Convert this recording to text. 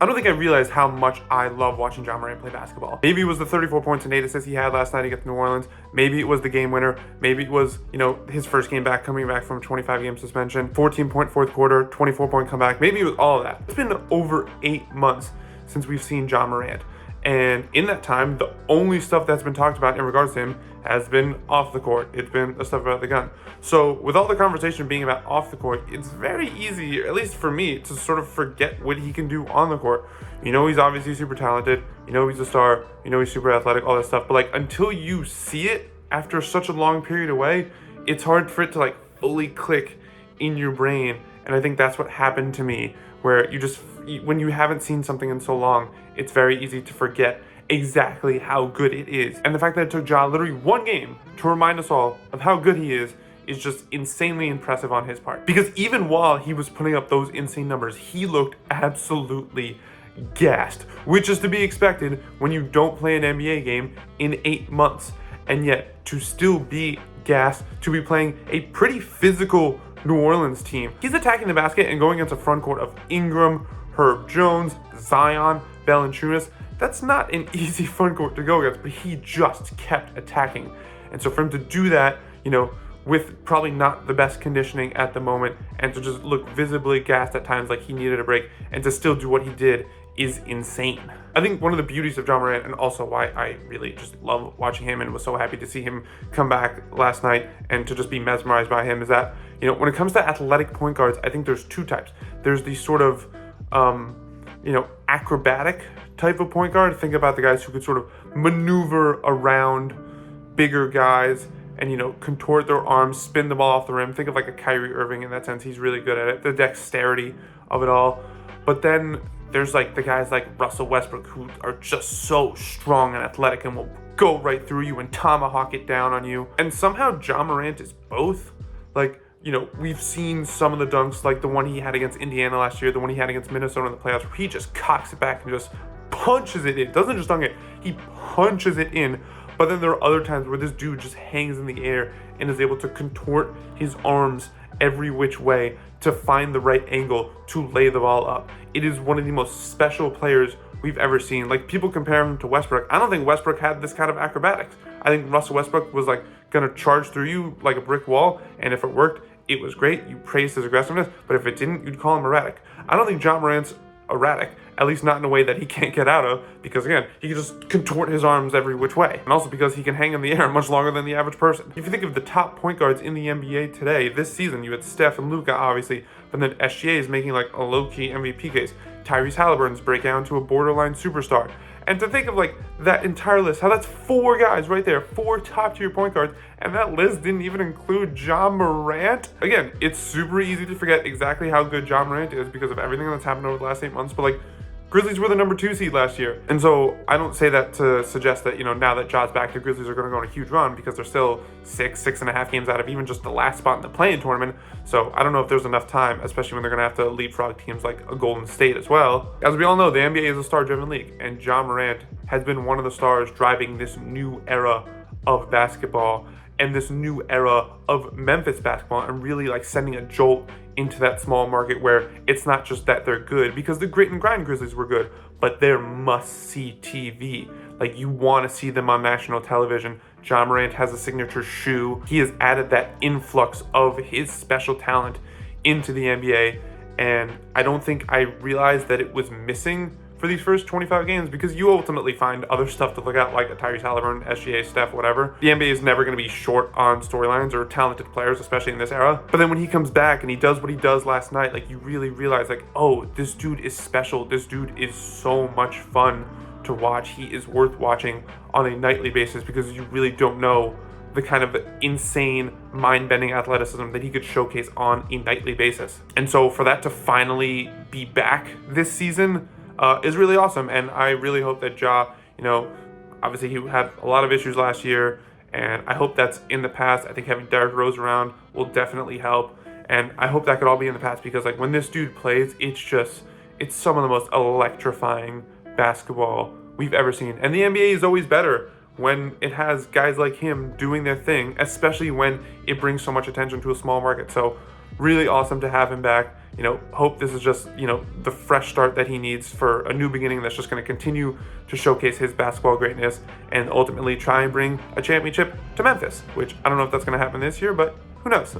I don't think I realized how much I love watching Ja Morant play basketball. Maybe it was the 34 points and 8 assists he had last night against New Orleans. Maybe it was the game winner. Maybe it was, his first game back, coming back from a 25-game suspension, 14-point fourth quarter, 24-point comeback. Maybe it was all of that. It's been over 8 months since we've seen Ja Morant. And in that time, the only stuff that's been talked about in regards to him has been off the court. It's been the stuff about the gun. So with all the conversation being about off the court, it's very easy, at least for me, to sort of forget what he can do on the court. He's obviously super talented. He's a star. He's super athletic, all that stuff. But until you see it after such a long period away, it's hard for it to fully click in your brain. And I think that's what happened to me, where when you haven't seen something in so long, it's very easy to forget exactly how good it is. And the fact that it took Ja literally one game to remind us all of how good he is just insanely impressive on his part. Because even while he was putting up those insane numbers, he looked absolutely gassed, which is to be expected when you don't play an NBA game in 8 months. And yet, to still be gassed, to be playing a pretty physical New Orleans team. He's attacking the basket and going against a front court of Ingram, Herb Jones, Zion, Valanciunas. That's not an easy front court to go against, but he just kept attacking. And so for him to do that, with probably not the best conditioning at the moment, and to just look visibly gassed at times like he needed a break, and to still do what he did is insane. I think one of the beauties of Ja Morant, and also why I really just love watching him and was so happy to see him come back last night and to just be mesmerized by him, is that, when it comes to athletic point guards, I think there's two types. There's the sort of, acrobatic type of point guard. Think about the guys who could sort of maneuver around bigger guys and, contort their arms, spin the ball off the rim. Think of a Kyrie Irving in that sense. He's really good at it. The dexterity of it all. But then there's the guys like Russell Westbrook who are just so strong and athletic and will go right through you and tomahawk it down on you. And somehow Ja Morant is both. We've seen some of the dunks, like the one he had against Indiana last year, the one he had against Minnesota in the playoffs, where he just cocks it back and just punches it in. Doesn't just dunk it, he punches it in. But then there are other times where this dude just hangs in the air and is able to contort his arms every which way to find the right angle to lay the ball up. It is one of the most special players we've ever seen. People compare him to Westbrook. I don't think Westbrook had this kind of acrobatics. I think Russell Westbrook was gonna charge through you like a brick wall, and if it worked, it was great. You praised his aggressiveness, but if it didn't, you'd call him erratic. I don't think Ja Morant's erratic, at least not in a way that he can't get out of, because again, he can just contort his arms every which way, and also because he can hang in the air much longer than the average person. If you think of the top point guards in the NBA today, this season, you had Steph and Luka, obviously, but then SGA is making a low-key MVP case. Tyrese Halliburton's breaking out into a borderline superstar. And to think of that entire list, how that's 4 guys right there, 4 top-tier point guards, and that list didn't even include Ja Morant. Again, it's super easy to forget exactly how good Ja Morant is because of everything that's happened over the last 8 months, but Grizzlies were the number 2 seed last year. And so I don't say that to suggest that, now that Ja's back, the Grizzlies are going to go on a huge run, because they're still 6.5 games out of even just the last spot in the play-in tournament. So I don't know if there's enough time, especially when they're going to have to leapfrog teams like a Golden State as well. As we all know, the NBA is a star-driven league, and Ja Morant has been one of the stars driving this new era of basketball and this new era of Memphis basketball, and really sending a jolt into that small market where it's not just that they're good, because the grit and grind Grizzlies were good, but they're must-see TV. You want to see them on national television. Ja Morant has a signature shoe. He has added that influx of his special talent into the NBA, and I don't think I realized that it was missing for these first 25 games, because you ultimately find other stuff to look at, like a Tyrese Halliburton, SGA, Steph, whatever. The NBA is never going to be short on storylines or talented players, especially in this era. But then when he comes back and he does what he does last night, you really realize, oh, this dude is special. This dude is so much fun to watch. He is worth watching on a nightly basis, because you really don't know the kind of insane, mind-bending athleticism that he could showcase on a nightly basis. And so for that to finally be back this season is really awesome, and I really hope that Ja, obviously he had a lot of issues last year, and I hope that's in the past. I think having Derrick Rose around will definitely help, and I hope that could all be in the past, because when this dude plays, it's some of the most electrifying basketball we've ever seen. And the NBA is always better when it has guys like him doing their thing, especially when it brings so much attention to a small market. So really awesome to have him back. Hope this is just, the fresh start that he needs for a new beginning that's just going to continue to showcase his basketball greatness and ultimately try and bring a championship to Memphis, which I don't know if that's going to happen this year, but who knows?